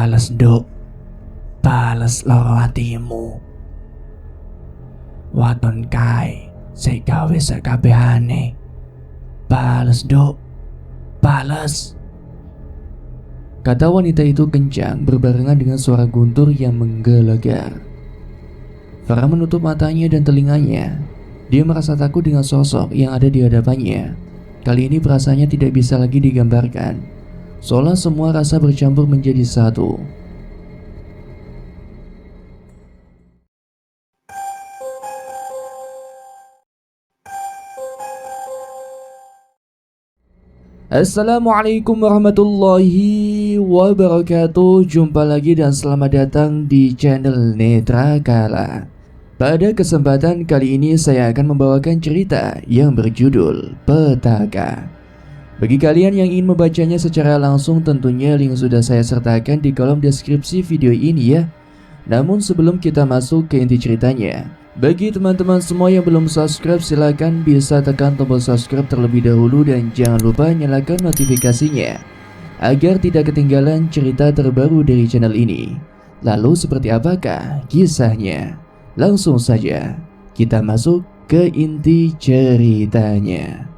Bales nduk, bales loro atimu. Waton kae sik gawe sakabehane. Bales nduk, bales. Kata wanita itu kencang berbarengan dengan suara guntur yang menggelegar. Farah menutup matanya dan telinganya. Dia merasa takut dengan sosok yang ada di hadapannya. Kali ini perasaannya tidak bisa lagi digambarkan, seolah semua rasa bercampur menjadi satu. Assalamualaikum warahmatullahi wabarakatuh. Jumpa lagi dan selamat datang di channel Netra Kala. Pada kesempatan kali ini saya akan membawakan cerita yang berjudul Petaka. Bagi kalian yang ingin membacanya secara langsung, tentunya link sudah saya sertakan di kolom deskripsi video ini ya. Namun sebelum kita masuk ke inti ceritanya, bagi teman-teman semua yang belum subscribe, silahkan bisa tekan tombol subscribe terlebih dahulu dan jangan lupa nyalakan notifikasinya agar tidak ketinggalan cerita terbaru dari channel ini. Lalu seperti apakah kisahnya? Langsung saja kita masuk ke inti ceritanya.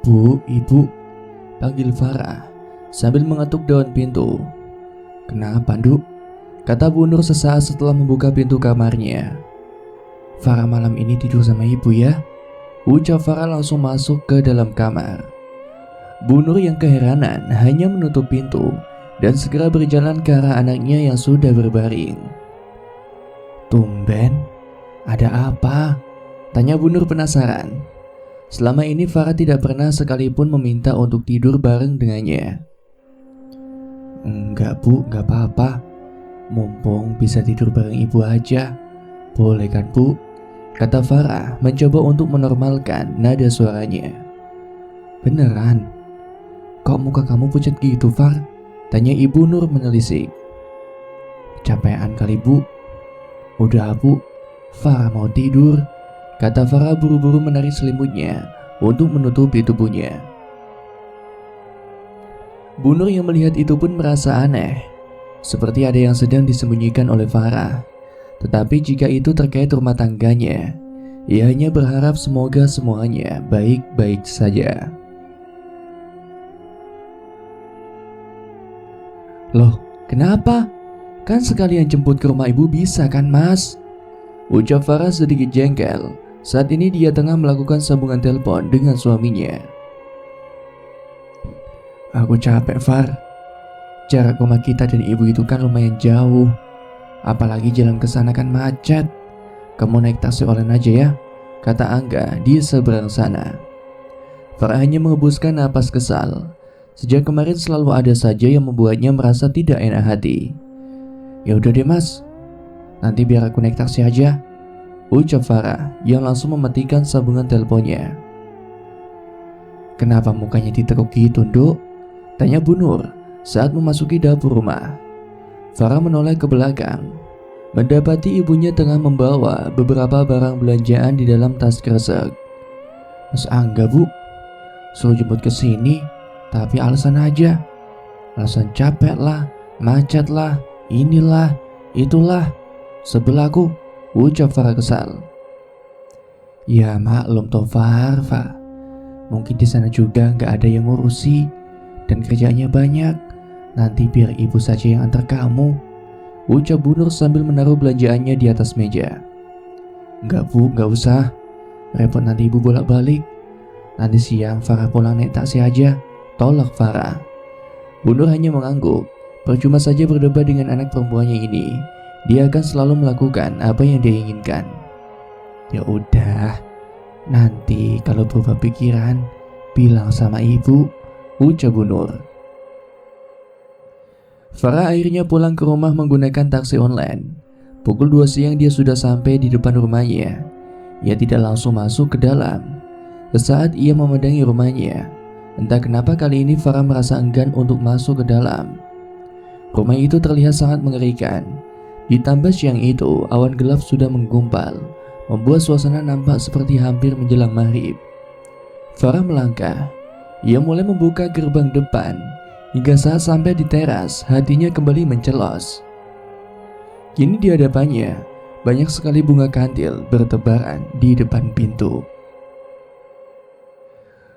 Bu, ibu, panggil Farah sambil mengetuk daun pintu. Kenapa, Nduk? Kata Bu Nur sesaat setelah membuka pintu kamarnya. Farah malam ini tidur sama ibu ya? Ucap Farah langsung masuk ke dalam kamar. Bu Nur yang keheranan hanya menutup pintu dan segera berjalan ke arah anaknya yang sudah berbaring. Tumben, ada apa? Tanya Bu Nur penasaran. Selama ini Farah tidak pernah sekalipun meminta untuk tidur bareng dengannya. Enggak Bu, enggak apa-apa. Mumpung bisa tidur bareng ibu aja. Boleh kan Bu? Kata Farah mencoba untuk menormalkan nada suaranya. Beneran? Kok muka kamu pucat gitu Far? Tanya Ibu Nur menelisik. Kecapean kali Bu. Udah Bu, Farah mau tidur. Kata Farah buru-buru menarik selimutnya untuk menutupi tubuhnya. Bu Nur yang melihat itu pun merasa aneh, seperti ada yang sedang disembunyikan oleh Farah. Tetapi jika itu terkait rumah tangganya, ia hanya berharap semoga semuanya baik-baik saja. Loh, kenapa? Kan sekalian jemput ke rumah ibu bisa kan Mas? Ucap Farah sedikit jengkel. Saat ini dia tengah melakukan sambungan telepon dengan suaminya. Aku capek Far. Jarak rumah kita dan ibu itu kan lumayan jauh. Apalagi jalan ke sana kan macet. Kamu naik taksi online aja ya, kata Angga di seberang sana. Farah hanya menghembuskan napas kesal. Sejak kemarin selalu ada saja yang membuatnya merasa tidak enak hati. Ya udah deh Mas, nanti biar aku naik taksi aja, ucap Farah yang langsung mematikan sambungan teleponnya. Kenapa mukanya ditekuk gitu Nduk? Tanya Bu Nur saat memasuki dapur rumah. Farah menoleh ke belakang, mendapati ibunya tengah membawa beberapa barang belanjaan di dalam tas kresek. Mas Angga Bu, suruh jemput ke sini, tapi alasan aja. Alasan capek lah, macet lah, inilah, itulah. Sebel aku, ucap Farah kesal. Ya maklum toh Far. Mungkin di sana juga nggak ada yang ngurusi dan kerjanya banyak. Nanti biar ibu saja yang antar kamu, ucap Bu Nur sambil menaruh belanjaannya di atas meja. Enggak Bu, enggak usah. Repot nanti ibu bolak-balik. Nanti siang Farah pulang naik taksi aja, tolak Farah. Bu Nur hanya mengangguk. Percuma saja berdebat dengan anak perempuannya ini. Dia akan selalu melakukan apa yang dia inginkan. Ya udah, nanti kalau berubah pikiran, bilang sama ibu, ucap Bu Nur. Farah akhirnya pulang ke rumah menggunakan taksi online. Pukul 2 siang dia sudah sampai di depan rumahnya. Ia tidak langsung masuk ke dalam. Sesaat ia memandangi rumahnya, entah kenapa kali ini Farah merasa enggan untuk masuk ke dalam. Rumah itu terlihat sangat mengerikan. Ditambah siang itu, awan gelap sudah menggumpal, membuat suasana nampak seperti hampir menjelang maghrib. Farah melangkah. Ia mulai membuka gerbang depan. Hingga saat sampai di teras, hatinya kembali mencelos. Kini di hadapannya, banyak sekali bunga kantil bertebaran di depan pintu.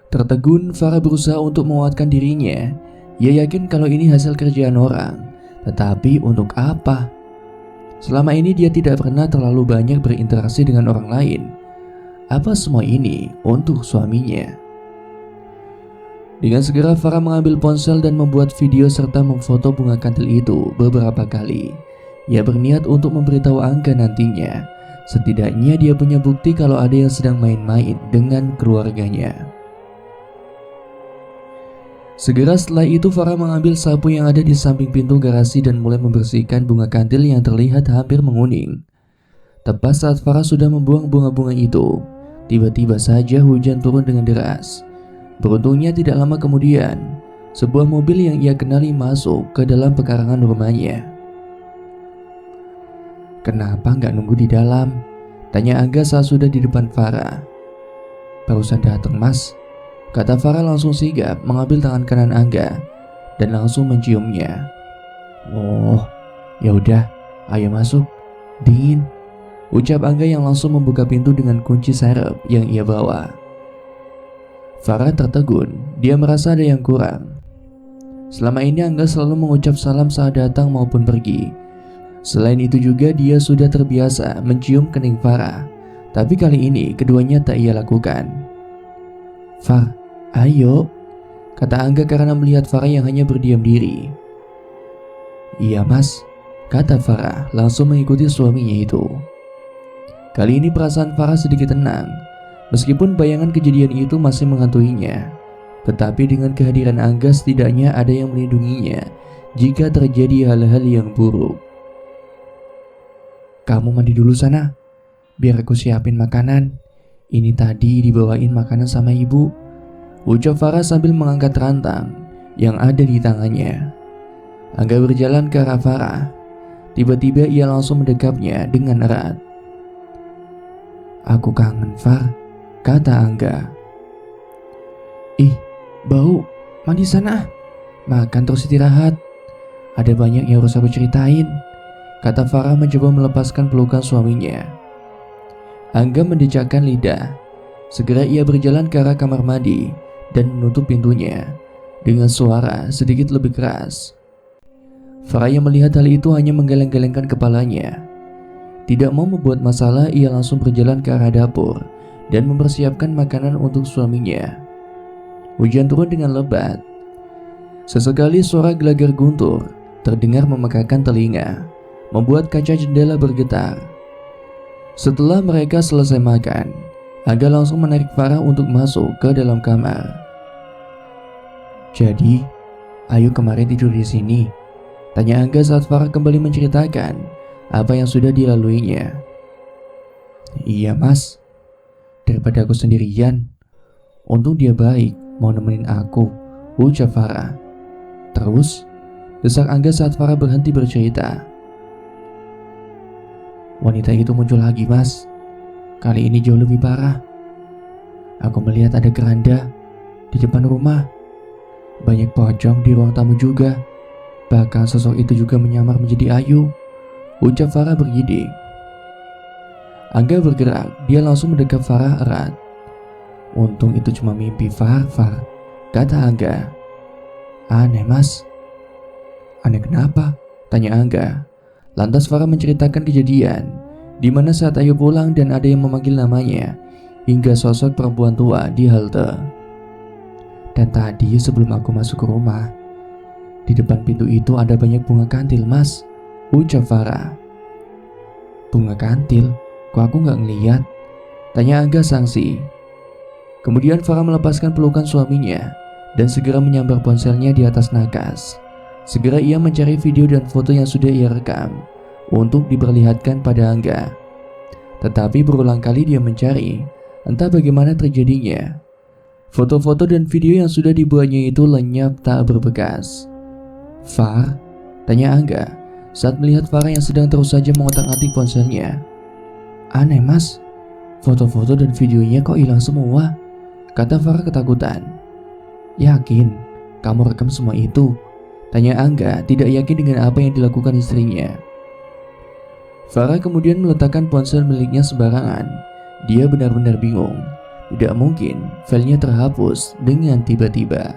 Tertegun, Farah berusaha untuk menguatkan dirinya. Ia yakin kalau ini hasil kerjaan orang, tetapi untuk apa? Selama ini dia tidak pernah terlalu banyak berinteraksi dengan orang lain. Apa semua ini untuk suaminya? Dengan segera Farah mengambil ponsel dan membuat video serta memfoto bunga kantil itu beberapa kali. Ia berniat untuk memberitahu Angga nantinya. Setidaknya dia punya bukti kalau ada yang sedang main-main dengan keluarganya. Segera setelah itu Farah mengambil sapu yang ada di samping pintu garasi dan mulai membersihkan bunga kantil yang terlihat hampir menguning. Tepat saat Farah sudah membuang bunga-bunga itu, tiba-tiba saja hujan turun dengan deras. Beruntungnya tidak lama kemudian, sebuah mobil yang ia kenali masuk ke dalam pekarangan rumahnya. "Kenapa nggak nunggu di dalam?" tanya Angga saat sudah di depan Farah. "Barusan datang, Mas," kata Farah langsung sigap mengambil tangan kanan Angga dan langsung menciumnya. "Oh, ya udah, ayo masuk. Dingin," ucap Angga yang langsung membuka pintu dengan kunci serep yang ia bawa. Farah tertegun, dia merasa ada yang kurang. Selama ini Angga selalu mengucap salam saat datang maupun pergi. Selain itu juga dia sudah terbiasa mencium kening Farah, tapi kali ini keduanya tak ia lakukan. "Far, ayo," kata Angga karena melihat Farah yang hanya berdiam diri. "Iya Mas," kata Farah langsung mengikuti suaminya itu. Kali ini perasaan Farah sedikit tenang, meskipun bayangan kejadian itu masih menghantuinya. Tetapi dengan kehadiran Angga setidaknya ada yang melindunginya jika terjadi hal-hal yang buruk. "Kamu mandi dulu sana, biar aku siapin makanan. Ini tadi dibawain makanan sama ibu," ucap Farah sambil mengangkat rantang yang ada di tangannya. Angga berjalan ke arah Farah. Tiba-tiba ia langsung mendekapnya dengan erat. "Aku kangen, Far," kata Angga. "Ih, bau, mandi sana. Makan terus istirahat. Ada banyak yang harus aku ceritain," kata Farah mencoba melepaskan pelukan suaminya. Angga mendecakkan lidah. Segera ia berjalan ke arah kamar mandi dan menutup pintunya dengan suara sedikit lebih keras. Farah yang melihat hal itu hanya menggeleng-gelengkan kepalanya. Tidak mau membuat masalah, ia langsung berjalan ke arah dapur dan mempersiapkan makanan untuk suaminya. Hujan turun dengan lebat. Sesekali suara gelagar guntur terdengar memekakan telinga, membuat kaca jendela bergetar. Setelah mereka selesai makan, Angga langsung menarik Farah untuk masuk ke dalam kamar. "Jadi, Ayu kemarin tidur di sini?" tanya Angga saat Farah kembali menceritakan apa yang sudah dilaluinya. "Iya Mas, daripada aku sendirian. Untung dia baik, mau nemenin aku," ucap Farah. "Terus?" desak Angga saat Farah berhenti bercerita. "Wanita itu muncul lagi Mas. Kali ini jauh lebih parah. Aku melihat ada keranda di depan rumah. Banyak pocong di ruang tamu juga. Bahkan sosok itu juga menyamar menjadi Ayu," ucap Farah bergidik. Angga bergerak, dia langsung mendekap Farah erat. "Untung itu cuma mimpi, Far," kata Angga. "Aneh Mas." "Aneh kenapa?" tanya Angga. Lantas Farah menceritakan kejadian di mana saat Ayu pulang dan ada yang memanggil namanya, hingga sosok perempuan tua di halte. "Dan tadi sebelum aku masuk ke rumah, di depan pintu itu ada banyak bunga kantil Mas," ucap Farah. "Bunga kantil? Kok aku nggak ngeliat?" tanya Angga sangsi. Kemudian Farah melepaskan pelukan suaminya dan segera menyambar ponselnya di atas nakas. Segera ia mencari video dan foto yang sudah ia rekam untuk diperlihatkan pada Angga. Tetapi berulang kali dia mencari, entah bagaimana terjadinya. Foto-foto dan video yang sudah dibuatnya itu lenyap tak berbekas. "Far," Tanya Angga saat melihat Farah yang sedang terus saja mengotak-atik ponselnya. Aneh mas, foto-foto dan videonya kok hilang semua, kata Farah ketakutan. Yakin kamu rekam semua itu? Tanya Angga tidak yakin dengan apa yang dilakukan istrinya. Farah kemudian meletakkan ponsel miliknya sembarangan. Dia benar-benar bingung. Tidak mungkin filenya terhapus dengan tiba-tiba.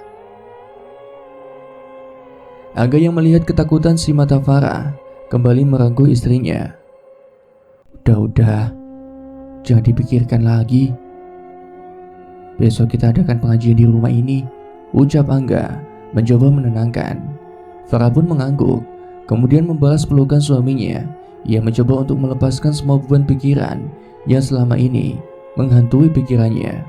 Angga yang melihat ketakutan si mata Farah kembali merangkul istrinya. Udah, jangan dipikirkan lagi. Besok kita adakan pengajian di rumah ini, ucap Angga mencoba menenangkan. Farah pun mengangguk, kemudian membalas pelukan suaminya. Ia mencoba untuk melepaskan semua beban pikiran yang selama ini menghantui pikirannya.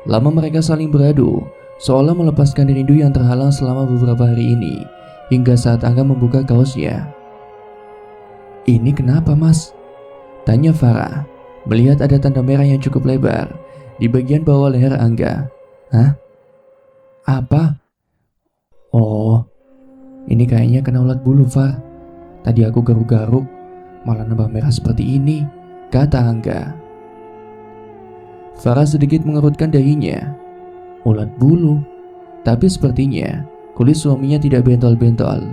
Lama mereka saling beradu, seolah melepaskan rindu yang terhalang selama beberapa hari ini, hingga saat Angga membuka kaosnya. Ini kenapa mas? Tanya Farah, melihat ada tanda merah yang cukup lebar di bagian bawah leher Angga. Hah? Apa? Oh, ini kayaknya kena ulat bulu, Far. Tadi aku garuk-garuk, malah nambah merah seperti ini, kata Angga. Farah sedikit mengerutkan dahinya. Ulat bulu? Tapi sepertinya kulit suaminya tidak bentol-bentol.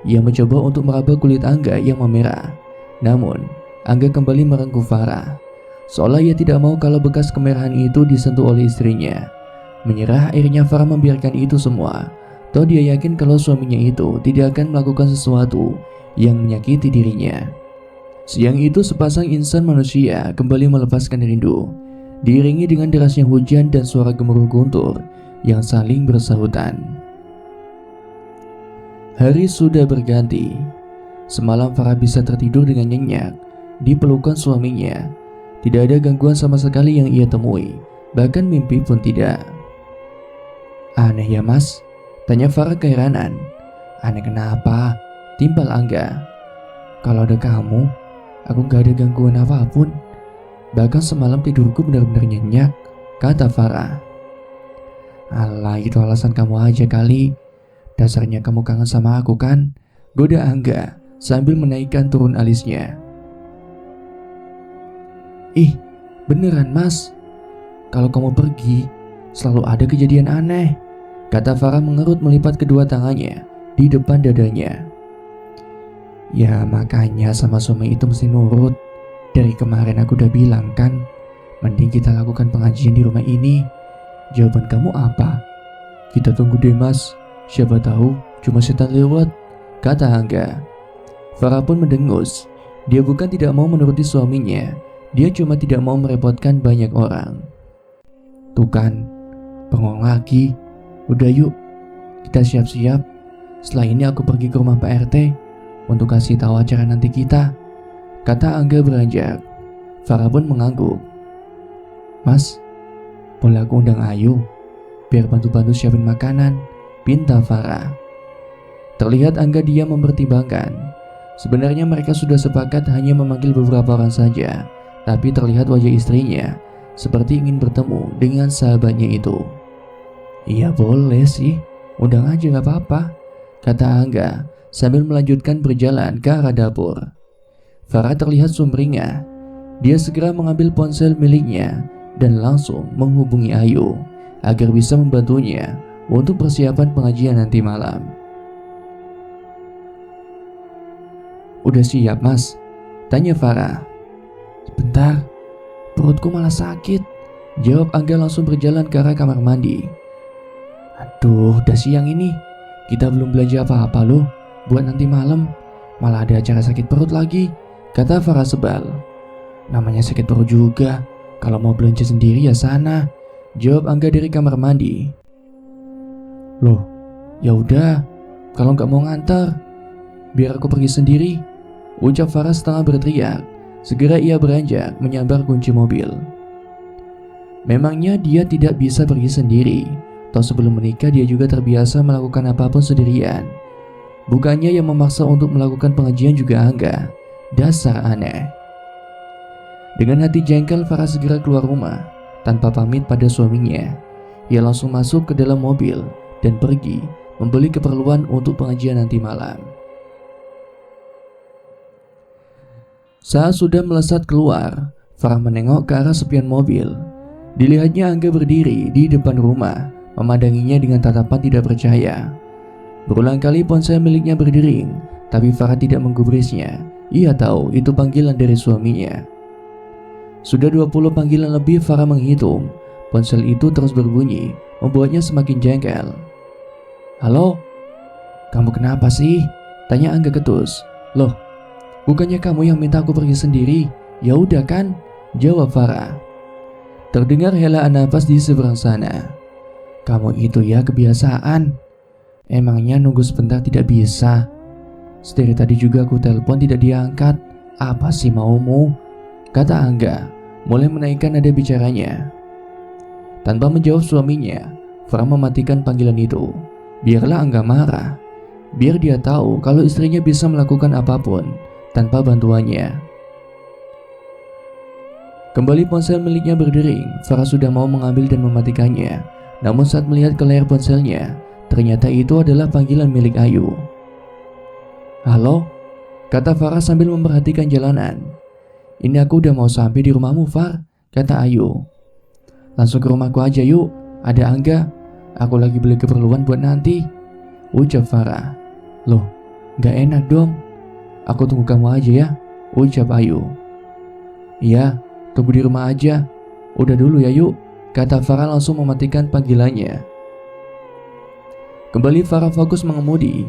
Ia mencoba untuk meraba kulit Angga yang memerah. Namun, Angga kembali merengkuh Farah, seolah ia tidak mau kalau bekas kemerahan itu disentuh oleh istrinya. Menyerah, akhirnya Farah membiarkan itu semua. Toh dia yakin kalau suaminya itu tidak akan melakukan sesuatu yang menyakiti dirinya. Siang itu sepasang insan manusia kembali melepaskan rindu, diiringi dengan derasnya hujan dan suara gemuruh guntur yang saling bersahutan. Hari sudah berganti. Semalam Farah bisa tertidur dengan nyenyak di pelukan suaminya. Tidak ada gangguan sama sekali yang ia temui, bahkan mimpi pun tidak. Aneh ya mas? Tanya Farah keheranan. Aneh kenapa? Timpal Angga. Kalau ada kamu, aku gak ada gangguan apapun. Bahkan semalam tidurku benar-benar nyenyak, kata Farah. Alah, itu alasan kamu aja kali. Dasarnya kamu kangen sama aku kan? Goda Angga sambil menaikkan turun alisnya. Ih, beneran mas. Kalau kamu pergi, selalu ada kejadian aneh, kata Farah mengerut melipat kedua tangannya di depan dadanya. Ya makanya sama suami itu mesti nurut. Dari kemarin aku udah bilang kan, mending kita lakukan pengajian di rumah ini. Jawaban kamu apa? Kita tunggu deh mas, siapa tahu cuma setan lewat, kata Angga. Farah pun mendengus. Dia bukan tidak mau menuruti suaminya, dia cuma tidak mau merepotkan banyak orang. Tuh kan, bengong lagi. Udah yuk, kita siap-siap. Setelah ini aku pergi ke rumah Pak RT untuk kasih tahu acara nanti kita, kata Angga beranjak. Farah pun mengangguk. Mas, boleh aku undang Ayu biar bantu-bantu siapin makanan, pinta Farah. Terlihat Angga diam mempertimbangkan. Sebenarnya mereka sudah sepakat hanya memanggil beberapa orang saja, tapi terlihat wajah istrinya seperti ingin bertemu dengan sahabatnya itu. Iya boleh sih, undang aja gak apa-apa, kata Angga sambil melanjutkan berjalan ke arah dapur. Farah terlihat sumringah. Dia segera mengambil ponsel miliknya dan langsung menghubungi Ayu agar bisa membantunya untuk persiapan pengajian nanti malam. Udah siap mas? Tanya Farah. Sebentar, perutku malah sakit, jawab Angga langsung berjalan ke arah kamar mandi. Aduh, udah siang ini, kita belum belanja apa-apa loh buat nanti malam, malah ada acara sakit perut lagi, kata Farah sebal. Namanya sakit perut juga, kalau mau belanja sendiri ya sana, jawab Angga dari kamar mandi. Loh, ya udah, kalau nggak mau ngantar, biar aku pergi sendiri, ucap Farah setengah berteriak. Segera ia beranjak menyambar kunci mobil. Memangnya dia tidak bisa pergi sendiri, toh sebelum menikah dia juga terbiasa melakukan apapun sendirian. Bukannya yang memaksa untuk melakukan pengajian juga Angga. Dasar aneh. Dengan hati jengkel, Farah segera keluar rumah tanpa pamit pada suaminya. Ia langsung masuk ke dalam mobil dan pergi membeli keperluan untuk pengajian nanti malam. Saat sudah melesat keluar, Farah menengok ke arah sepian mobil. Dilihatnya Angga berdiri di depan rumah, memandanginya dengan tatapan tidak percaya. Berulang kali ponsel miliknya berdering, tapi Farah tidak menggubrisnya. Ia tahu itu panggilan dari suaminya. Sudah 20 panggilan lebih Farah menghitung. Ponsel itu terus berbunyi, membuatnya semakin jengkel. "Halo? Kamu kenapa sih?" tanya Angga ketus. "Loh, bukannya kamu yang minta aku pergi sendiri? Ya udah kan?" jawab Farah. Terdengar helaan nafas di seberang sana. "Kamu itu ya kebiasaan. Emangnya nunggu sebentar tidak bisa? Dari tadi juga aku telepon tidak diangkat. Apa sih maumu?" kata Angga, mulai menaikkan nada bicaranya. Tanpa menjawab suaminya, Farah mematikan panggilan itu. Biarlah Angga marah. Biar dia tahu kalau istrinya bisa melakukan apapun tanpa bantuannya. Kembali ponsel miliknya berdering. Farah sudah mau mengambil dan mematikannya. Namun saat melihat ke layar ponselnya, ternyata itu adalah panggilan milik Ayu. "Halo?" kata Farah sambil memperhatikan jalanan. "Ini aku udah mau sampai di rumahmu, Far," kata Ayu. "Langsung ke rumahku aja yuk, ada Angga. Aku lagi beli keperluan buat nanti," ucap Farah. "Loh, gak enak dong. Aku tunggu kamu aja ya," ucap Ayu. "Iya, tunggu di rumah aja. Udah dulu ya yuk," kata Farah langsung mematikan panggilannya. Kembali Farah fokus mengemudi.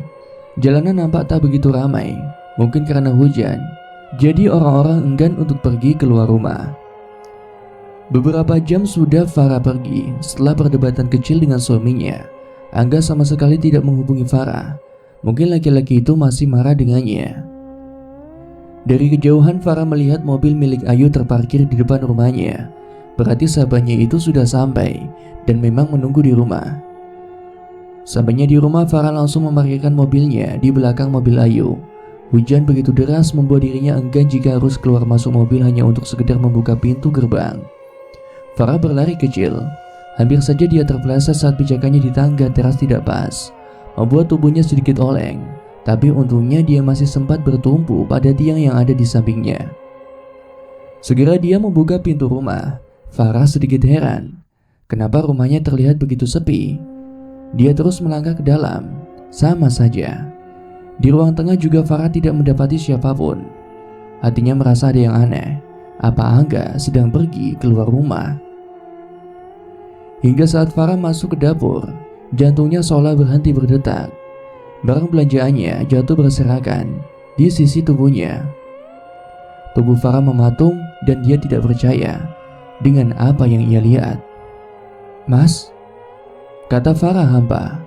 Jalanan nampak tak begitu ramai, mungkin karena hujan. Jadi orang-orang enggan untuk pergi keluar rumah. Beberapa jam sudah Farah pergi. Setelah perdebatan kecil dengan suaminya, Angga sama sekali tidak menghubungi Farah. Mungkin laki-laki itu masih marah dengannya. Dari kejauhan Farah melihat mobil milik Ayu terparkir di depan rumahnya. Berarti sahabatnya itu sudah sampai dan memang menunggu di rumah. Sampainya di rumah, Farah langsung memarkirkan mobilnya di belakang mobil Ayu. Hujan begitu deras membuat dirinya enggan jika harus keluar masuk mobil hanya untuk sekedar membuka pintu gerbang. Farah berlari kecil. Hampir saja dia terpeleset saat pijakannya di tangga teras tidak pas, membuat tubuhnya sedikit oleng. Tapi untungnya dia masih sempat bertumpu pada tiang yang ada di sampingnya. Segera dia membuka pintu rumah. Farah sedikit heran. Kenapa rumahnya terlihat begitu sepi? Dia terus melangkah ke dalam. Sama saja. Di ruang tengah juga Farah tidak mendapati siapapun. Hatinya merasa ada yang aneh. Apa Angga sedang pergi keluar rumah? Hingga saat Farah masuk ke dapur, jantungnya seolah berhenti berdetak. Barang belanjaannya jatuh berserakan di sisi tubuhnya. Tubuh Farah mematung dan dia tidak percaya dengan apa yang ia lihat. "Mas?" kata Farah hampa.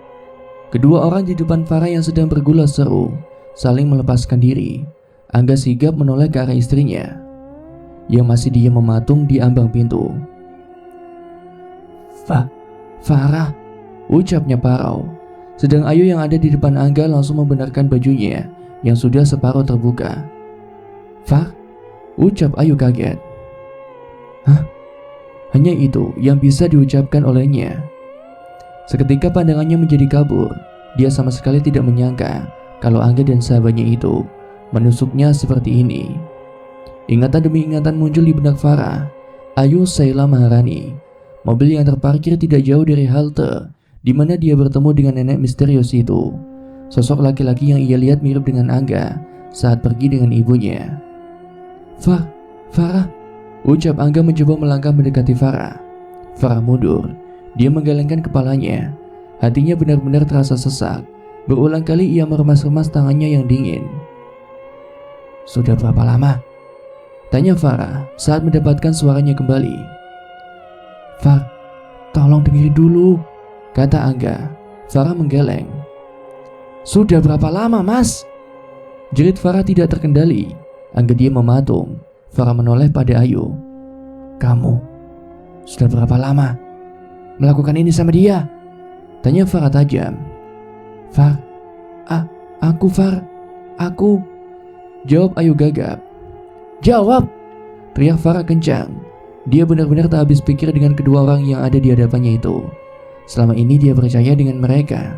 Kedua orang di depan Farah yang sedang bergulat seru saling melepaskan diri. Angga sigap menoleh ke arah istrinya yang masih diam mematung di ambang pintu. Farah," ucapnya parau. Sedang Ayu yang ada di depan Angga langsung membenarkan bajunya yang sudah separuh terbuka. "Far?" ucap Ayu kaget. "Hah?" Hanya itu yang bisa diucapkan olehnya. Seketika pandangannya menjadi kabur. Dia sama sekali tidak menyangka kalau Angga dan sahabatnya itu menusuknya seperti ini. Ingatan demi ingatan muncul di benak Farah. Ayu Sheila Maharani. Mobil yang terparkir tidak jauh dari halte di mana dia bertemu dengan nenek misterius itu. Sosok laki-laki yang ia lihat mirip dengan Angga saat pergi dengan ibunya. Farah, ucap Angga mencoba melangkah mendekati Farah. Farah mundur. Dia menggelengkan kepalanya. Hatinya benar-benar terasa sesak. Berulang kali ia meremas-remas tangannya yang dingin. "Sudah berapa lama?" tanya Farah saat mendapatkan suaranya kembali. "Far, tolong dengerin dulu," kata Angga. Farah menggeleng. "Sudah berapa lama, Mas?" jerit Farah tidak terkendali. Angga dia mematung. Farah menoleh pada Ayu. "Kamu sudah berapa lama melakukan ini sama dia?" tanya Farah tajam. "Far, aku," jawab Ayu gagap. "Jawab!" teriak Farah kencang. Dia benar-benar tak habis pikir dengan kedua orang yang ada di hadapannya itu. Selama ini dia percaya dengan mereka,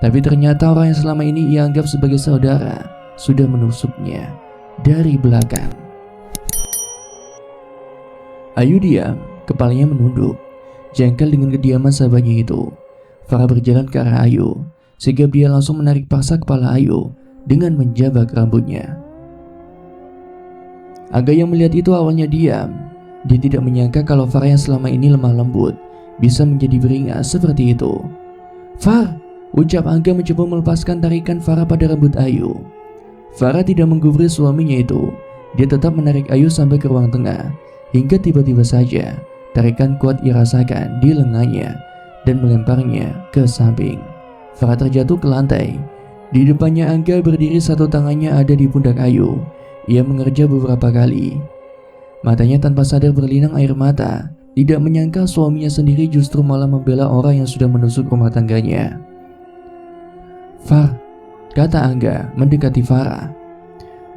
Tapi ternyata orang yang selama ini ia anggap sebagai saudara sudah menusuknya dari belakang. Ayu diam, kepalanya menunduk, jengkel dengan kediaman sahabatnya itu. Farah berjalan ke arah Ayu, sehingga dia langsung menarik paksa kepala Ayu dengan menjabak rambutnya. Angga yang melihat itu awalnya diam. Dia tidak menyangka kalau Farah yang selama ini lemah lembut bisa menjadi beringas seperti itu. "Far!" ucap Angga mencoba melepaskan tarikan Farah pada rambut Ayu. Farah tidak menggubris suaminya itu. Dia tetap menarik Ayu sampai ke ruang tengah, hingga tiba-tiba saja tarikan kuat ia rasakan di lengannya dan melemparnya ke samping. Farah terjatuh ke lantai. Di depannya Angga berdiri, satu tangannya ada di pundak Ayu. Ia mengerja beberapa kali. Matanya tanpa sadar berlinang air mata. Tidak menyangka suaminya sendiri justru malah membela orang yang sudah menusuk rumah tangganya. "Far," kata Angga mendekati Farah.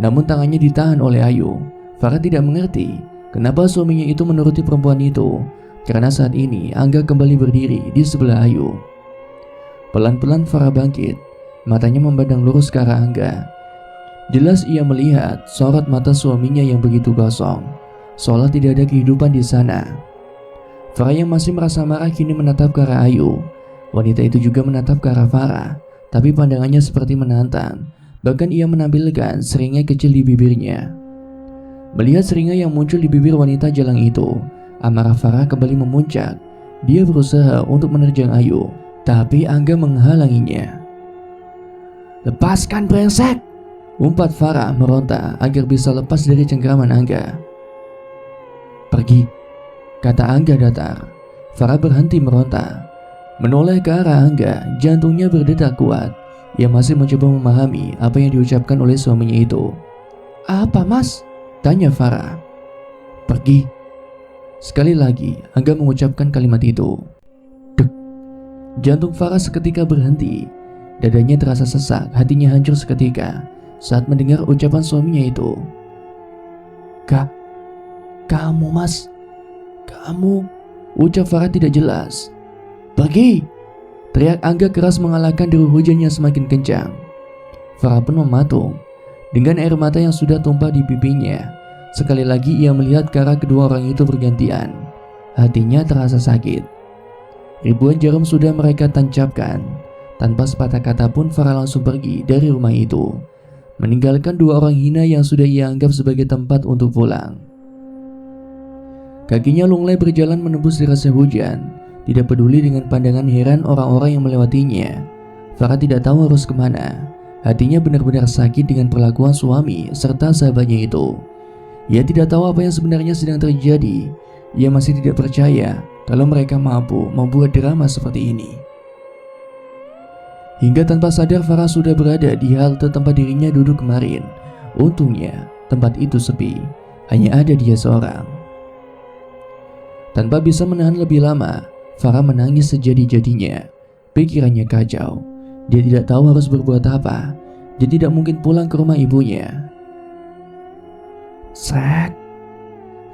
Namun tangannya ditahan oleh Ayu. Farah tidak mengerti kenapa suaminya itu menuruti perempuan itu, karena saat ini Angga kembali berdiri di sebelah Ayu. Pelan-pelan Farah bangkit. Matanya memandang lurus ke arah Angga. Jelas ia melihat sorot mata suaminya yang begitu kosong, seolah tidak ada kehidupan di sana. Farah yang masih merasa marah kini menatap ke arah Ayu. Wanita itu juga menatap ke arah Farah, tapi pandangannya seperti menantang. Bahkan ia menampilkan seringai kecil di bibirnya. Melihat seringai yang muncul di bibir wanita jalang itu, amarah Farah kembali memuncak. Dia berusaha untuk menerjang Ayu, tapi Angga menghalanginya. "Lepaskan, brengsek!" umpat Farah meronta agar bisa lepas dari cengkraman Angga. "Pergi," kata Angga datar. Farah berhenti meronta, menoleh ke arah Angga. Jantungnya berdetak kuat. Ia masih mencoba memahami apa yang diucapkan oleh suaminya itu. "Apa, Mas?" tanya Farah. "Pergi." Sekali lagi Angga mengucapkan kalimat itu. Dek. Jantung Farah seketika berhenti. Dadanya terasa sesak, hatinya hancur seketika saat mendengar ucapan suaminya itu. Kamu, Mas. Kamu," ucap Farah tidak jelas. "Pergi!" teriak Angga keras mengalahkan deru hujan yang semakin kencang. Farah pun mematung dengan air mata yang sudah tumpah di pipinya. Sekali lagi ia melihat ke arah kedua orang itu bergantian. Hatinya terasa sakit. Ribuan jarum sudah mereka tancapkan. Tanpa sepatah kata pun Farah langsung pergi dari rumah itu, meninggalkan dua orang hina yang sudah ia anggap sebagai tempat untuk pulang. Kakinya lunglai berjalan menembus derasnya hujan, tidak peduli dengan pandangan heran orang-orang yang melewatinya. Farah tidak tahu harus kemana. Hatinya benar-benar sakit dengan perlakuan suami serta sahabatnya itu. Ia tidak tahu apa yang sebenarnya sedang terjadi. Ia masih tidak percaya kalau mereka mampu membuat drama seperti ini. Hingga tanpa sadar Farah sudah berada di halte tempat dirinya duduk kemarin. Untungnya tempat itu sepi, hanya ada dia seorang. Tanpa bisa menahan lebih lama, Farah menangis sejadi-jadinya. Pikirannya kacau. Dia tidak tahu harus berbuat apa. Dia tidak mungkin pulang ke rumah ibunya. Sek.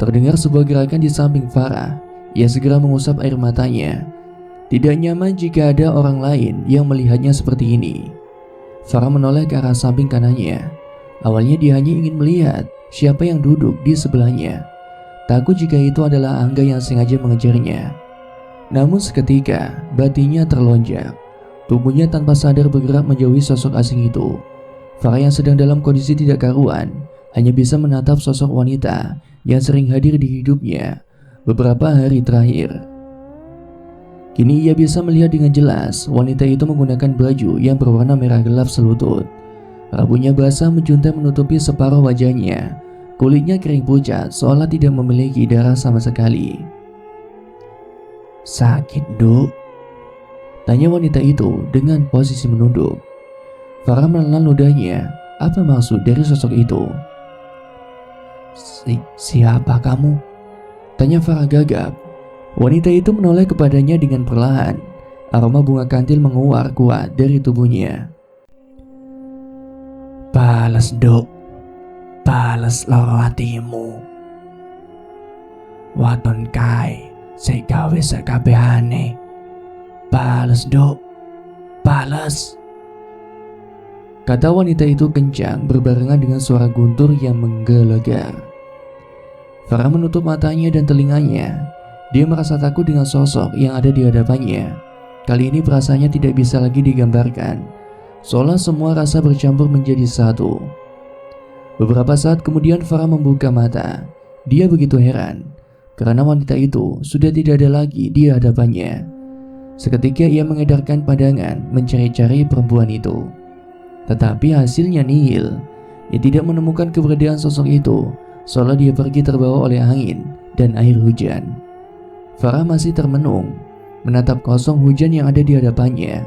Terdengar sebuah gerakan di samping Farah. Ia segera mengusap air matanya. Tidak nyaman jika ada orang lain yang melihatnya seperti ini. Farah menoleh ke arah samping kanannya. Awalnya dia hanya ingin melihat siapa yang duduk di sebelahnya. Takut jika itu adalah Angga yang sengaja mengejarnya. Namun seketika batinnya terlonjak. Tubuhnya tanpa sadar bergerak menjauhi sosok asing itu. Farah yang sedang dalam kondisi tidak karuan hanya bisa menatap sosok wanita yang sering hadir di hidupnya beberapa hari terakhir. Kini ia bisa melihat dengan jelas wanita itu menggunakan baju yang berwarna merah gelap selutut. Rambutnya basah menjuntai menutupi separuh wajahnya. Kulitnya kering pucat seolah tidak memiliki darah sama sekali. Sakit, Duk? Tanya wanita itu dengan posisi menunduk. Farah menelan ludahnya. Apa maksud dari sosok itu? Siapa kamu? Tanya Farah gagap. Wanita itu menoleh kepadanya dengan perlahan. Aroma bunga kantil menguar kuat dari tubuhnya. Balas, Duk. Balas loro hatimu. Waton kae sing gawe sakabehane. Balas, Duk. Balas. kata wanita itu kencang berbarengan dengan suara guntur yang menggelegar. Farah menutup matanya dan telinganya. Dia merasa takut dengan sosok yang ada di hadapannya. Kali ini perasaannya tidak bisa lagi digambarkan, seolah semua rasa bercampur menjadi satu. Beberapa saat kemudian Farah membuka mata. Dia begitu heran karena wanita itu sudah tidak ada lagi di hadapannya. Seketika ia mengedarkan pandangan mencari-cari perempuan itu. Tetapi hasilnya nihil. Ia tidak menemukan keberadaan sosok itu, seolah dia pergi terbawa oleh angin dan air hujan. Farah masih termenung, menatap kosong hujan yang ada di hadapannya.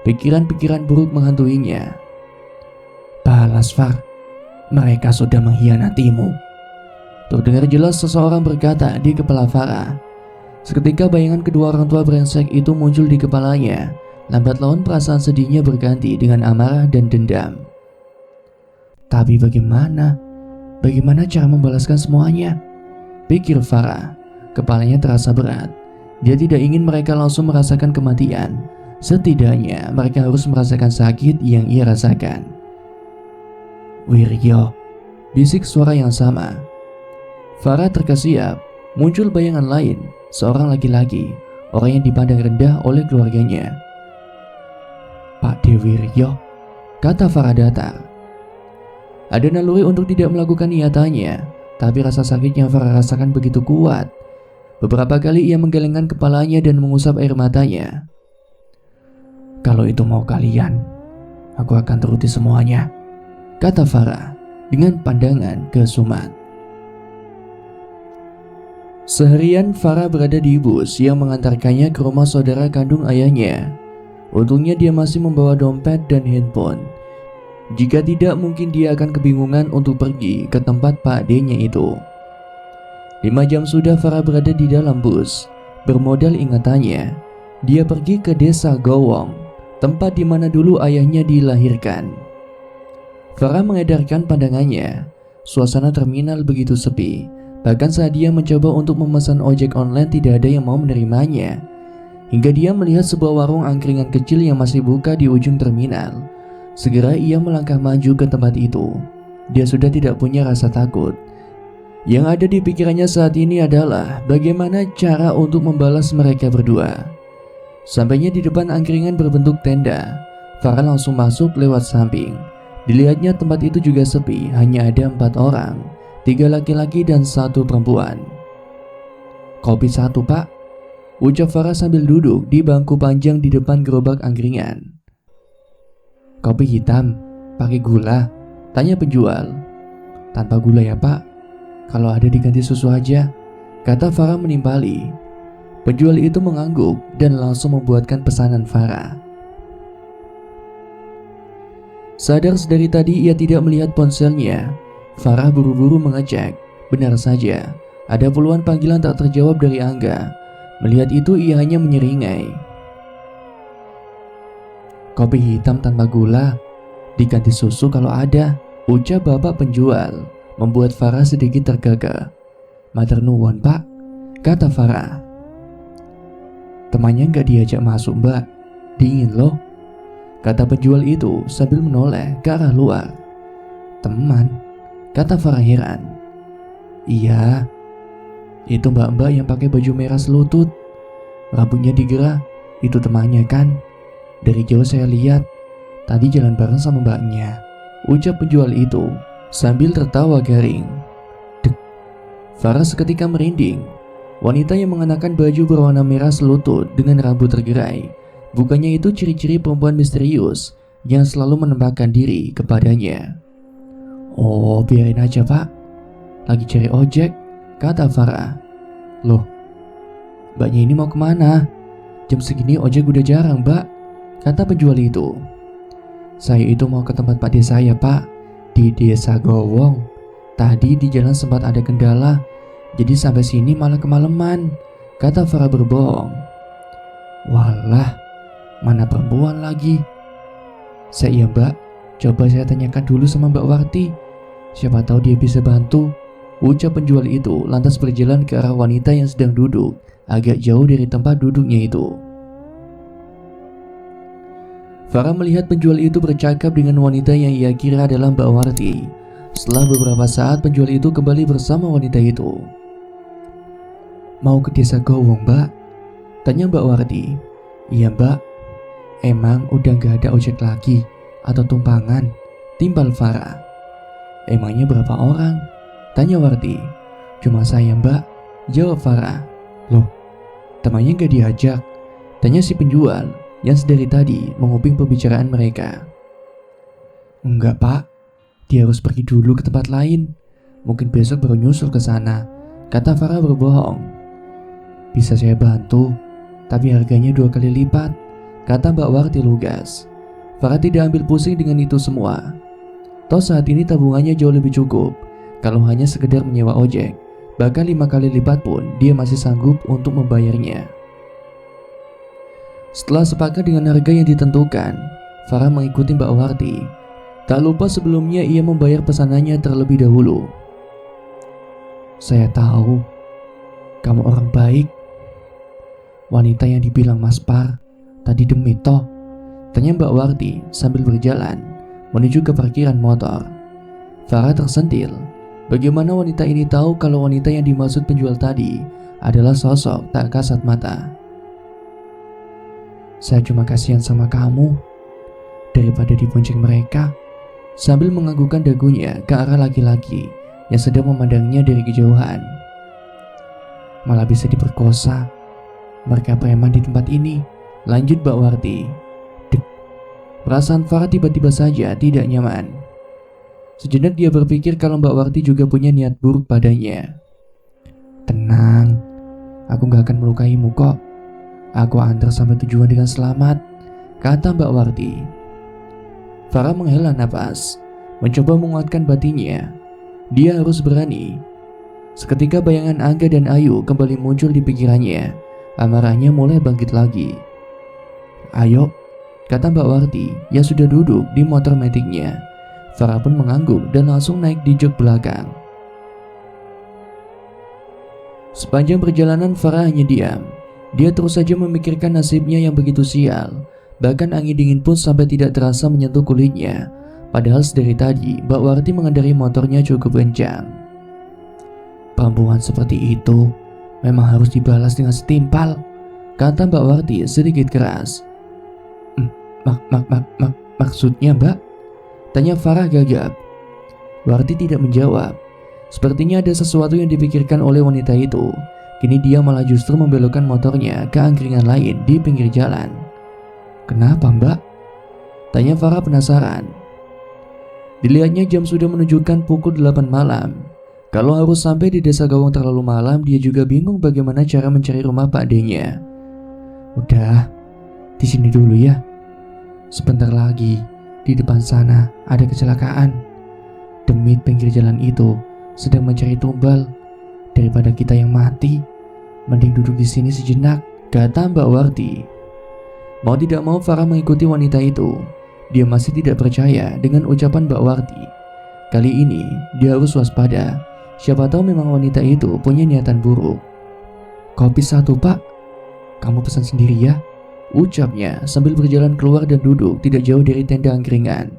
Pikiran-pikiran buruk menghantuinya. "Balas, Far, mereka sudah mengkhianatimu," terdengar jelas seseorang berkata di kepala Farah. Seketika bayangan kedua orang tua brengsek itu muncul di kepalanya. Lambat laun perasaan sedihnya berganti dengan amarah dan dendam. Tapi bagaimana cara membalaskan semuanya? Pikir Farah. Kepalanya terasa berat. Dia tidak ingin mereka langsung merasakan kematian. Setidaknya mereka harus merasakan sakit yang ia rasakan. "Wiryo," bisik suara yang sama. Farah terkesiap. Muncul bayangan lain, seorang laki-laki, orang yang dipandang rendah oleh keluarganya. "Pak Dewiryo," kata Farah datar. Ada naluri untuk tidak melakukan niatannya, tapi rasa sakit yang Farah rasakan begitu kuat. Beberapa kali ia menggelengkan kepalanya dan mengusap air matanya. "Kalau itu mau kalian, aku akan turuti semuanya," kata Farah dengan pandangan kesumat. Seharian Farah berada di bus yang mengantarkannya ke rumah saudara kandung ayahnya. Untungnya dia masih membawa dompet dan handphone. Jika tidak, mungkin dia akan kebingungan untuk pergi ke tempat Pak D-nya itu. 5 jam sudah Farah berada di dalam bus. Bermodal ingatannya, dia pergi ke desa Gowong, tempat di mana dulu ayahnya dilahirkan. Farah mengedarkan pandangannya. Suasana terminal begitu sepi. Bahkan saat dia mencoba untuk memesan ojek online, tidak ada yang mau menerimanya. Hingga dia melihat sebuah warung angkringan kecil yang masih buka di ujung terminal. Segera ia melangkah maju ke tempat itu. Dia sudah tidak punya rasa takut. Yang ada di pikirannya saat ini adalah bagaimana cara untuk membalas mereka berdua. Sampainya di depan angkringan berbentuk tenda, Farah langsung masuk lewat samping. Dilihatnya tempat itu juga sepi, hanya ada 4 orang, 3 laki-laki dan 1 perempuan. "Kopi 1, Pak," ucap Farah sambil duduk di bangku panjang di depan gerobak angkringan. "Kopi hitam, pakai gula?" tanya penjual. "Tanpa gula ya, Pak. Kalau ada diganti susu aja," kata Farah menimpali. Penjual itu mengangguk dan langsung membuatkan pesanan Farah. Sadar sedari tadi ia tidak melihat ponselnya. Farah buru-buru mengecek. Benar saja, ada puluhan panggilan tak terjawab dari Angga. Melihat itu ia hanya menyeringai. "Kopi hitam tanpa gula, diganti susu kalau ada," ucap bapak penjual, membuat Farah sedikit tergagap. "Matur nuwun, Pak," kata Farah. "Temannya nggak diajak masuk, Mbak. Dingin loh," kata penjual itu sambil menoleh ke arah luar. "Teman?" kata Farah heran. "Iya, itu mbak-mbak yang pakai baju merah selutut, rambutnya digerah, itu temannya kan? Dari jauh saya lihat, tadi jalan bareng sama mbaknya," ucap penjual itu sambil tertawa garing. Dek. Farah seketika merinding. Wanita yang mengenakan baju berwarna merah selutut dengan rambut tergerai, bukannya itu ciri-ciri perempuan misterius yang selalu menempatkan diri kepadanya. "Oh, biarin aja, Pak. Lagi cari ojek," kata Farah. "Loh, mbaknya ini mau kemana? Jam segini ojek udah jarang, Mbak," kata penjual itu. "Saya itu mau ke tempat Pak D saya, Pak, di desa Gowong. Tadi di jalan sempat ada kendala, jadi sampai sini malah kemalaman," kata Farah berbohong. "Walah, mana perempuan lagi?" "Iya, Mbak, coba saya tanyakan dulu sama Mbak Warti. Siapa tahu dia bisa bantu," ucap penjual itu lantas berjalan ke arah wanita yang sedang duduk agak jauh dari tempat duduknya itu. Farah melihat penjual itu bercakap dengan wanita yang ia kira adalah Mbak Warti. Setelah beberapa saat, penjual itu kembali bersama wanita itu. "Mau ke desa Gowong, Mbak?" tanya Mbak Warti. "Iya, Mbak." "Emang udah gak ada ojek lagi atau tumpangan?" timpal Farah. "Emangnya berapa orang?" tanya Warti. "Cuma saya, Mbak," jawab Farah. "Loh, temannya gak diajak?" tanya si penjual yang sedari tadi menguping pembicaraan mereka. "Enggak, Pak. Dia harus pergi dulu ke tempat lain. Mungkin besok baru nyusul ke sana," kata Farah berbohong. "Bisa saya bantu, tapi harganya 2 kali lipat," kata Mbak Warti lugas. Farah tidak ambil pusing dengan itu semua. Toh saat ini tabungannya jauh lebih cukup. Kalau hanya sekedar menyewa ojek, bahkan 5 kali lipat pun dia masih sanggup untuk membayarnya. Setelah sepakat dengan harga yang ditentukan, Farah mengikuti Mbak Warti. Tak lupa sebelumnya ia membayar pesanannya terlebih dahulu. "Saya tahu kamu orang baik. Wanita yang dibilang Mas Par tadi demi toh?" tanya Mbak Warti sambil berjalan menuju ke parkiran motor. Farah tersentil. Bagaimana wanita ini tahu kalau wanita yang dimaksud penjual tadi adalah sosok tak kasat mata? "Saya cuma kasihan sama kamu daripada dibonceng mereka," sambil menganggukkan dagunya ke arah laki-laki yang sedang memandangnya dari kejauhan. "Malah bisa diperkosa mereka preman di tempat ini," lanjut Mbak Warti. Dek, perasaan Farah tiba-tiba saja tidak nyaman. Sejenak dia berpikir kalau Mbak Warti juga punya niat buruk padanya. "Tenang, aku gak akan melukaimu kok. Aku antar sampai tujuan dengan selamat," kata Mbak Warti. Farah menghela napas, mencoba menguatkan batinnya. Dia harus berani. Seketika bayangan Angga dan Ayu kembali muncul di pikirannya. Amarahnya mulai bangkit lagi. "Ayo," kata Mbak Warti yang sudah duduk di motor metiknya. Farah pun mengangguk dan langsung naik di jok belakang. Sepanjang perjalanan Farah hanya diam. Dia terus saja memikirkan nasibnya yang begitu sial. Bahkan angin dingin pun sampai tidak terasa menyentuh kulitnya. Padahal sedari tadi Mbak Warti mengendarai motornya cukup kencang. "Perempuan seperti itu memang harus dibalas dengan setimpal," kata Mbak Warti sedikit keras. Maksudnya, Mbak?" tanya Farah gagap. Warti tidak menjawab. Sepertinya ada sesuatu yang dipikirkan oleh wanita itu. Kini dia malah justru membelokkan motornya ke angkringan lain di pinggir jalan. "Kenapa, Mbak?" tanya Farah penasaran. Dilihatnya jam sudah menunjukkan pukul 8 malam. Kalau harus sampai di desa Gowong terlalu malam, dia juga bingung bagaimana cara mencari rumah Pak D-nya. "Udah, di sini dulu ya. Sebentar lagi di depan sana ada kecelakaan. Demit pinggir jalan itu sedang mencari tumbal. Daripada kita yang mati, mending duduk di sini sejenak," kata Mbak Warti. Mau tidak mau Farah mengikuti wanita itu. Dia masih tidak percaya dengan ucapan Mbak Warti. Kali ini dia harus waspada. Siapa tahu memang wanita itu punya niatan buruk. "Kopi 1, Pak." "Kamu pesan sendiri ya," ucapnya sambil berjalan keluar dan duduk tidak jauh dari tenda angkringan.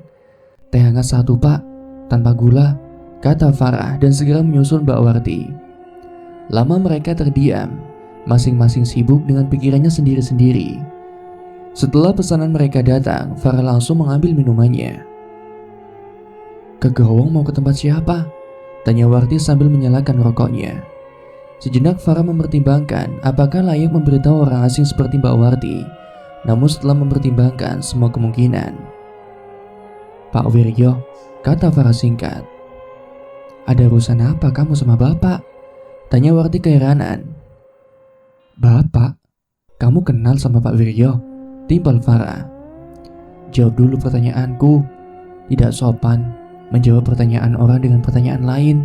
"Teh hangat 1, Pak, tanpa gula," kata Farah dan segera menyusul Mbak Warti. Lama mereka terdiam, masing-masing sibuk dengan pikirannya sendiri-sendiri. Setelah pesanan mereka datang, Farah langsung mengambil minumannya. "Ke Gowong mau ke tempat siapa?" tanya Warti sambil menyalakan rokoknya. Sejenak Farah mempertimbangkan apakah layak memberitahu orang asing seperti Mbak Warti. Namun setelah mempertimbangkan semua kemungkinan, "Pak Wiryo," kata Farah singkat. "Ada urusan apa kamu sama Bapak?" tanya Warti keheranan. "Bapak? Kamu kenal sama Pak Wiryo?" timpal Farah. "Jawab dulu pertanyaanku. Tidak sopan menjawab pertanyaan orang dengan pertanyaan lain,"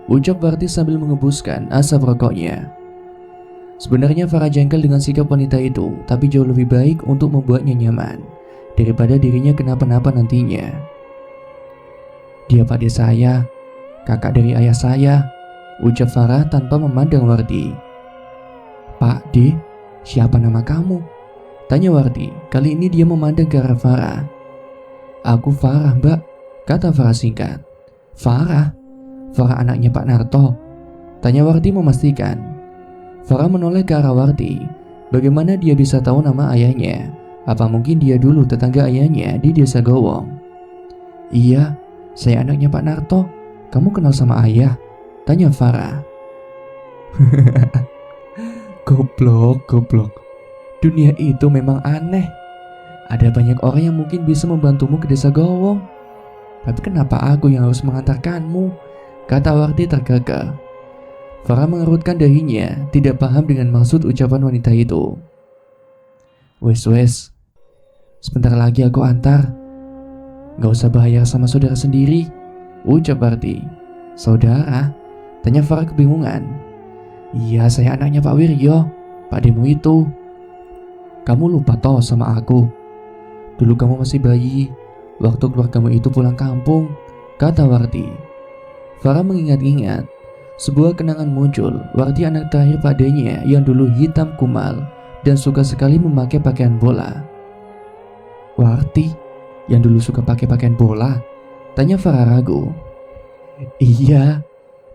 ucap Warti sambil mengebuskan asap rokoknya. Sebenarnya Farah jengkel dengan sikap wanita itu, tapi jauh lebih baik untuk membuatnya nyaman daripada dirinya kenapa-napa nantinya. "Dia Pak D saya, kakak dari ayah saya," ucap Farah tanpa memandang Warti. "Pak D, siapa nama kamu?" Tanya Warti. Kali ini dia memandang ke arah Farah. Aku Farah, Mbak, kata Farah singkat. Farah? Farah anaknya Pak Narto? Tanya Warti memastikan. Farah menoleh ke arah Warti. Bagaimana dia bisa tahu nama ayahnya? Apa mungkin dia dulu tetangga ayahnya di desa Gowong? Iya, saya anaknya Pak Narto. Kamu kenal sama ayah? Tanya Farah. Goblok. Dunia itu memang aneh. Ada banyak orang yang mungkin bisa membantumu ke desa Gowong. Tapi kenapa aku yang harus mengantarkanmu? Kata Warti terkekeh. Farah mengerutkan dahinya, tidak paham dengan maksud ucapan wanita itu. Wes, sebentar lagi aku antar. Gak usah bayar sama saudara sendiri, ucap Warti. Saudara? Tanya Farah kebingungan. Iya, saya anaknya Pak Wiryo, Pak Demo itu. Kamu lupa toh sama aku? Dulu kamu masih bayi, waktu keluargamu itu pulang kampung, kata Warti. Farah mengingat-ingat. Sebuah kenangan muncul. Warti anak terakhir padanya yang dulu hitam kumal dan suka sekali memakai pakaian bola. Warti yang dulu suka pakai pakaian bola? Tanya Farah ragu. Iya,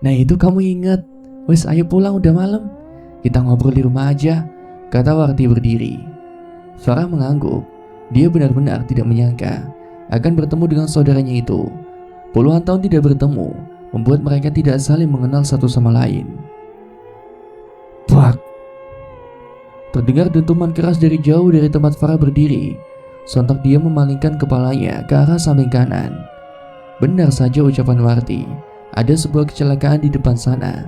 nah itu kamu ingat. Wes ayo pulang, udah malam. Kita ngobrol di rumah aja, kata Warti berdiri. Farah mengangguk. Dia benar-benar tidak menyangka akan bertemu dengan saudaranya itu. Puluhan tahun tidak bertemu membuat mereka tidak saling mengenal satu sama lain. Bak! Terdengar dentuman keras dari jauh dari tempat Farah berdiri. Sontak dia memalingkan kepalanya ke arah samping kanan. Benar saja ucapan Warti, ada sebuah kecelakaan di depan sana.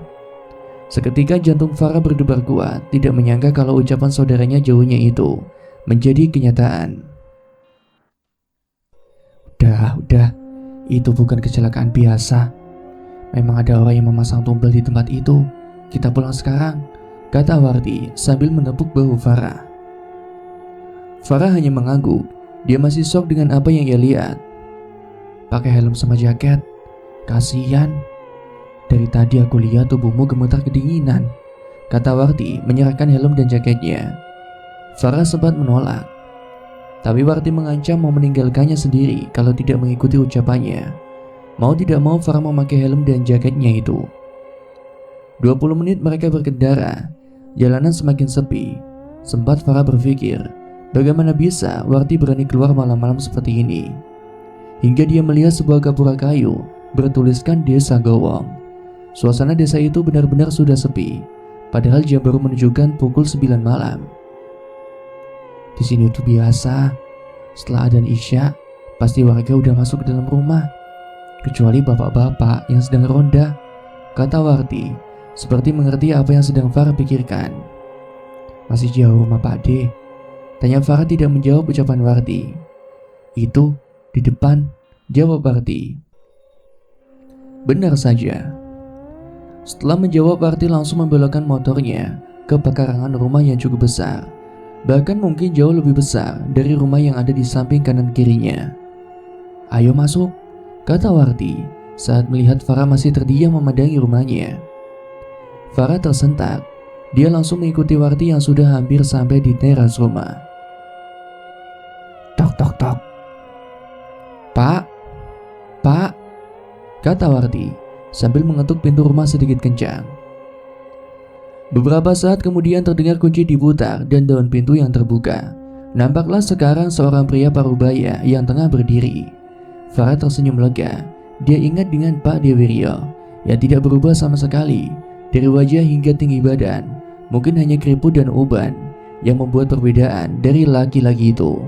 Seketika jantung Farah berdebar kuat, tidak menyangka kalau ucapan saudaranya jauhnya itu menjadi kenyataan. Udah, itu bukan kecelakaan biasa. Memang ada orang yang memasang tumbal di tempat itu. Kita pulang sekarang, kata Warti sambil menepuk bahu Farah. Farah hanya mengangguk. Dia masih shock dengan apa yang ia lihat. Pakai helm sama jaket, kasihan. Dari tadi aku lihat tubuhmu gemetar kedinginan, kata Warti menyerahkan helm dan jaketnya. Farah sempat menolak, tapi Warti mengancam mau meninggalkannya sendiri kalau tidak mengikuti ucapannya. Mau tidak mau Farah memakai helm dan jaketnya itu. 20 menit mereka berkendara. Jalanan semakin sepi. Sempat Farah berpikir, bagaimana bisa Warti berani keluar malam-malam seperti ini. Hingga dia melihat sebuah gapura kayu bertuliskan Desa Gowong. Suasana desa itu benar-benar sudah sepi, padahal jam baru menunjukkan pukul 9 malam. Di sini tuh biasa, setelah adzan Isya, pasti warga udah masuk ke dalam rumah. Kecuali bapak-bapak yang sedang ronda, kata Warti, seperti mengerti apa yang sedang Farah pikirkan. Masih jauh rumah Pak D? Tanya Farah tidak menjawab ucapan Warti. Itu, di depan, jawab Warti. Benar saja. Setelah menjawab, Warti langsung membelokkan motornya ke pekarangan rumah yang cukup besar. Bahkan mungkin jauh lebih besar dari rumah yang ada di samping kanan kirinya. Ayo masuk, kata Warti saat melihat Farah masih terdiam memandangi rumahnya. Farah tersentak. Dia langsung mengikuti Warti yang sudah hampir sampai di teras rumah. Tok tok tok. Pak, kata Warti sambil mengetuk pintu rumah sedikit kencang. Beberapa saat kemudian terdengar kunci diputar dan daun pintu yang terbuka. Nampaklah sekarang seorang pria parubaya yang tengah berdiri. Farah tersenyum lega. Dia ingat dengan Pak Dewiryo yang tidak berubah sama sekali. Dari wajah hingga tinggi badan, mungkin hanya keriput dan uban yang membuat perbedaan dari laki-laki itu.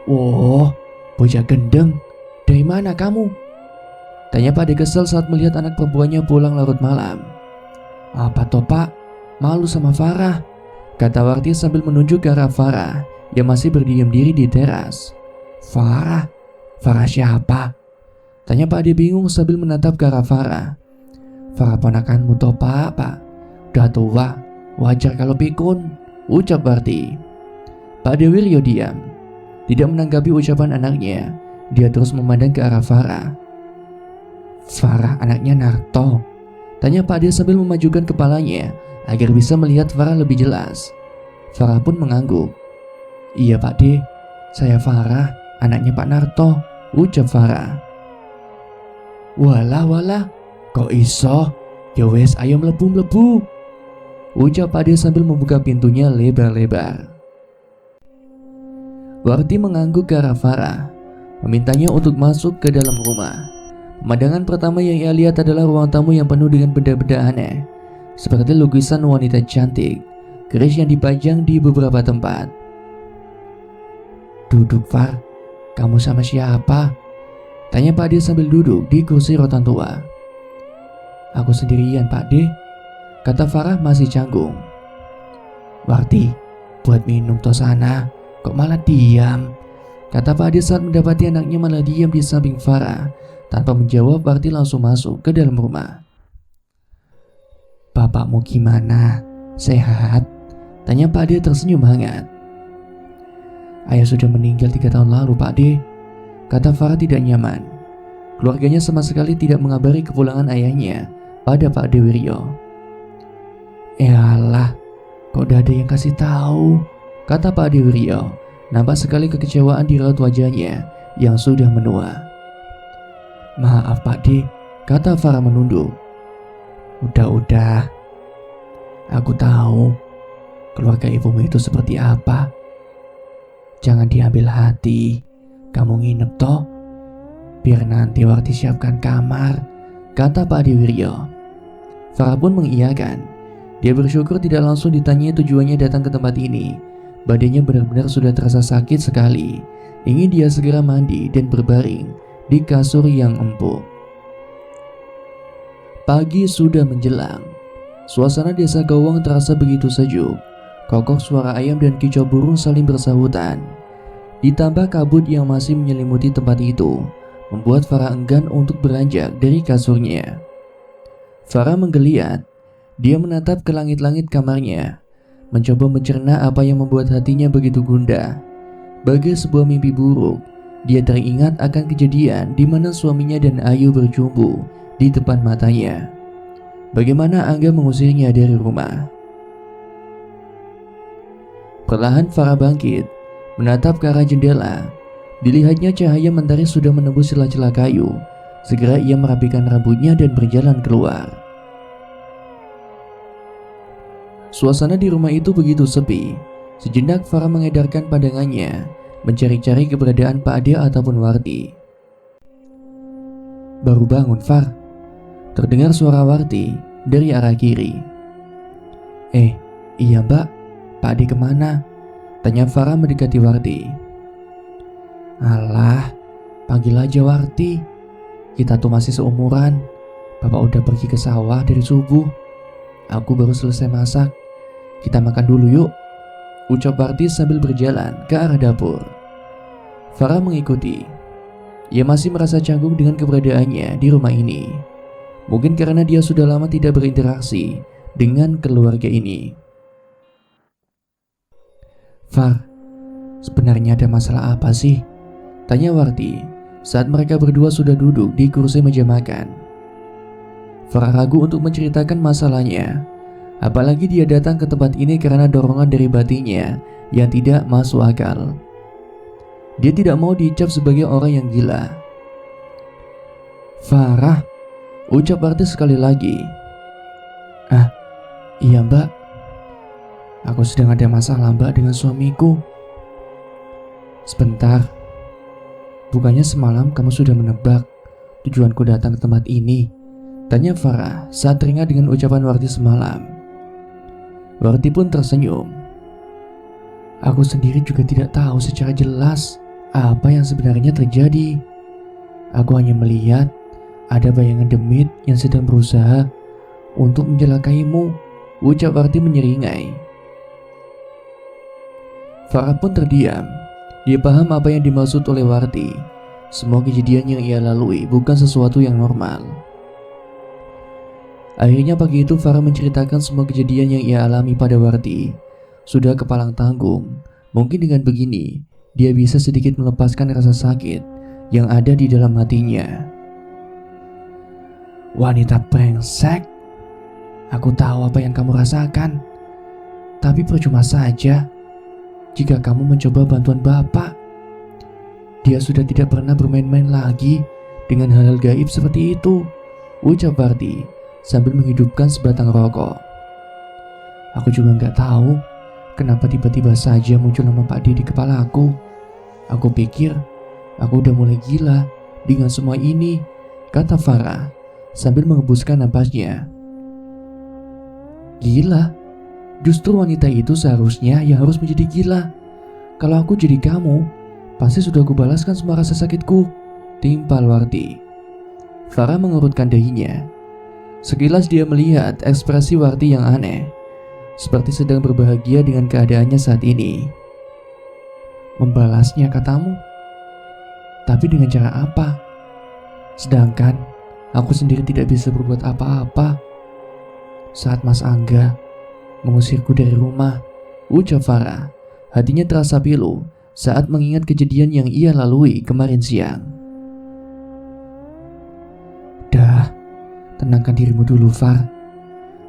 Wah, bocah gendeng, dari mana kamu? Tanya Pak De kesal saat melihat anak perempuannya pulang larut malam. Apa toh Pak? Malu sama Farah, kata Warti sambil menunjuk ke arah Farah yang masih berdiam diri di teras. Farah? Farah siapa? Tanya Pak De bingung sambil menatap ke arah Farah. Farah ponakanmu toh Pak. Udah tua, wajar kalau pikun, ucap Warti. Pak Dewiryo diam, tidak menanggapi ucapan anaknya. Dia terus memandang ke arah Farah. Farah anaknya Narto? Tanya Pak De sambil memajukan kepalanya agar bisa melihat Farah lebih jelas. Farah pun mengangguk. Iya Pak D, saya Farah, anaknya Pak Narto, ucap Farah. Walah, kok iso? Ya wes ayo mlebu, ucap Pak D sambil membuka pintunya lebar-lebar. Warti mengangguk ke arah Farah, memintanya untuk masuk ke dalam rumah. Pemandangan pertama yang ia lihat adalah ruang tamu yang penuh dengan benda-benda aneh, seperti lukisan wanita cantik, keris yang dipajang di beberapa tempat. Duduk Far, kamu sama siapa? Tanya Pak D sambil duduk di kursi rotan tua. Aku sendirian Pak D, kata Farah masih canggung. Warti, buat minum toh sana, kok malah diam? Kata Pak D saat mendapati anaknya malah diam di samping Farah. Tanpa menjawab, Warti langsung masuk ke dalam rumah. Bapakmu gimana? Sehat? Tanya Pak D tersenyum hangat. Ayah sudah meninggal 3 tahun lalu Pak D, kata Farah tidak nyaman. Keluarganya sama sekali tidak mengabari kepulangan ayahnya pada Pak D Wiryo. Eyalah, kok udah ada yang kasih tahu? Kata Pak D Wiryo. Nampak sekali kekecewaan di raut wajahnya yang sudah menua. Maaf Pak D, kata Farah menunduk. Udah, aku tahu keluarga ibumu itu seperti apa. Jangan diambil hati, kamu nginep toh, biar nanti Warti siapkan kamar, kata Pak D Wiryo. Farah pun mengiyakan. Dia bersyukur tidak langsung ditanyai tujuannya datang ke tempat ini. Badannya benar-benar sudah terasa sakit sekali. Ingin dia segera mandi dan berbaring di kasur yang empuk. Pagi sudah menjelang. Suasana desa Gawang terasa begitu sejuk. Kokok suara ayam dan kicau burung saling bersahutan. Ditambah kabut yang masih menyelimuti tempat itu, membuat Farah enggan untuk beranjak dari kasurnya. Farah menggeliat. Dia menatap ke langit-langit kamarnya, mencoba mencerna apa yang membuat hatinya begitu gundah. Bagai sebuah mimpi buruk, dia teringat akan kejadian di mana suaminya dan Ayu berjumpa di depan matanya. Bagaimana Angga mengusirnya dari rumah. Perlahan Farah bangkit, menatap ke arah jendela. Dilihatnya cahaya mentari sudah menembus celah-celah kayu. Segera ia merapikan rambutnya dan berjalan keluar. Suasana di rumah itu begitu sepi. Sejenak Farah mengedarkan pandangannya, mencari-cari keberadaan Pak Ade ataupun Warti. Baru bangun Far, terdengar suara Warti dari arah kiri. Iya mbak, Pak Ade kemana? Tanya Farah mendekati Warti. Alah, panggil aja Warti, kita tuh masih seumuran. Bapak udah pergi ke sawah dari subuh. Aku baru selesai masak, kita makan dulu yuk, ucap Warti sambil berjalan ke arah dapur. Farah mengikuti. Ia masih merasa canggung dengan keberadaannya di rumah ini. Mungkin karena dia sudah lama tidak berinteraksi dengan keluarga ini. Far, sebenarnya ada masalah apa sih? Tanya Warti saat mereka berdua sudah duduk di kursi meja makan. Farah ragu untuk menceritakan masalahnya. Apalagi dia datang ke tempat ini karena dorongan dari batinnya yang tidak masuk akal. Dia tidak mau dicap sebagai orang yang gila. Farah, ucap Warti sekali lagi. Iya mbak, aku sedang ada masalah mbak dengan suamiku. Sebentar, bukannya semalam kamu sudah menebak tujuanku datang ke tempat ini? Tanya Farah saat teringat dengan ucapan Warti semalam. Warti pun tersenyum. Aku sendiri juga tidak tahu secara jelas apa yang sebenarnya terjadi. Aku hanya melihat ada bayangan demit yang sedang berusaha untuk mencelakaimu, ucap Warti menyeringai. Farah pun terdiam. Dia paham apa yang dimaksud oleh Warti. Semua kejadian yang ia lalui bukan sesuatu yang normal. Akhirnya pagi itu Farah menceritakan semua kejadian yang ia alami pada Warti. Sudah kepalang tanggung, mungkin dengan begini dia bisa sedikit melepaskan rasa sakit yang ada di dalam hatinya. Wanita brengsek, aku tahu apa yang kamu rasakan. Tapi percuma saja jika kamu mencoba bantuan Bapak. Dia sudah tidak pernah bermain-main lagi dengan hal-hal gaib seperti itu, ucap Warti sambil menghidupkan sebatang rokok. Aku juga nggak tahu kenapa tiba-tiba saja muncul nama Pak D di kepala aku. Aku pikir aku udah mulai gila dengan semua ini, kata Farah sambil menghembuskan napasnya. Gila? Justru wanita itu seharusnya yang harus menjadi gila. Kalau aku jadi kamu, pasti sudah kubalaskan semua rasa sakitku, timpal Warti. Farah mengurutkan dahinya. Sekilas dia melihat ekspresi Warti yang aneh, seperti sedang berbahagia dengan keadaannya saat ini. Membalasnya katamu? Tapi dengan cara apa? Sedangkan aku sendiri tidak bisa berbuat apa-apa. Saat Mas Angga mengusirku dari rumah, ucap Farah. Hatinya terasa pilu saat mengingat kejadian yang ia lalui kemarin siang. Dah, tenangkan dirimu dulu, Far.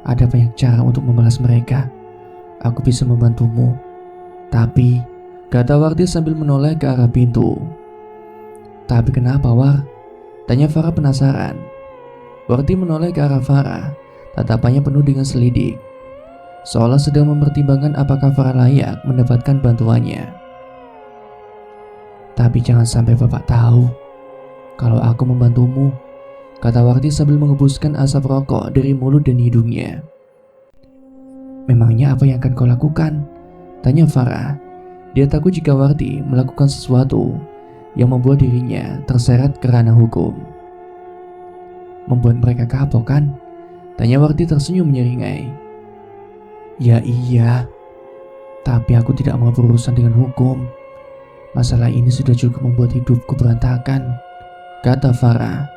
Ada banyak cara untuk membalas mereka. Aku bisa membantumu. Tapi, kata Warti sambil menoleh ke arah pintu. Tapi kenapa, War? Tanya Farah penasaran. Warti menoleh ke arah Farah, tatapannya penuh dengan selidik, seolah sedang mempertimbangkan apakah Farah layak mendapatkan bantuannya. Tapi jangan sampai Bapak tahu kalau aku membantumu, kata Warti sambil menghembuskan asap rokok dari mulut dan hidungnya. Memangnya apa yang akan kau lakukan? Tanya Farah. Dia takut jika Warti melakukan sesuatu yang membuat dirinya terseret ke ranah hukum. Membuat mereka kapok kan? Tanya Warti tersenyum menyeringai. Ya iya, tapi aku tidak mau berurusan dengan hukum. Masalah ini sudah cukup membuat hidupku berantakan, kata Farah.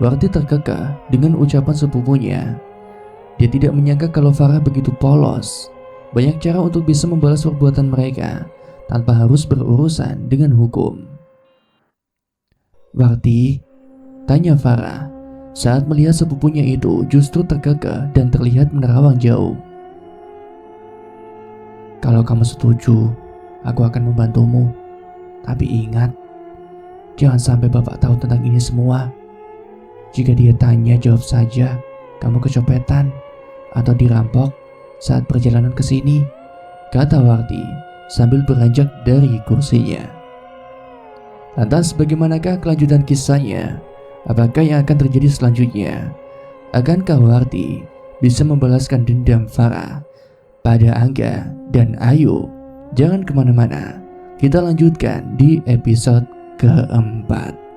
Warti terkekeh dengan ucapan sepupunya. Dia tidak menyangka kalau Farah begitu polos. Banyak cara untuk bisa membalas perbuatan mereka tanpa harus berurusan dengan hukum. Warti, tanya Farah saat melihat sepupunya itu justru terkekeh dan terlihat menerawang jauh. Kalau kamu setuju, aku akan membantumu. Tapi ingat, jangan sampai Bapak tahu tentang ini semua. Jika dia tanya, jawab saja kamu kecopetan atau dirampok saat perjalanan ke sini, kata Warti sambil beranjak dari kursinya. Lantas bagaimanakah kelanjutan kisahnya? Apakah yang akan terjadi selanjutnya? Akankah Warti bisa membalaskan dendam Farah pada Angga dan Ayu? Jangan kemana-mana, kita lanjutkan di episode keempat.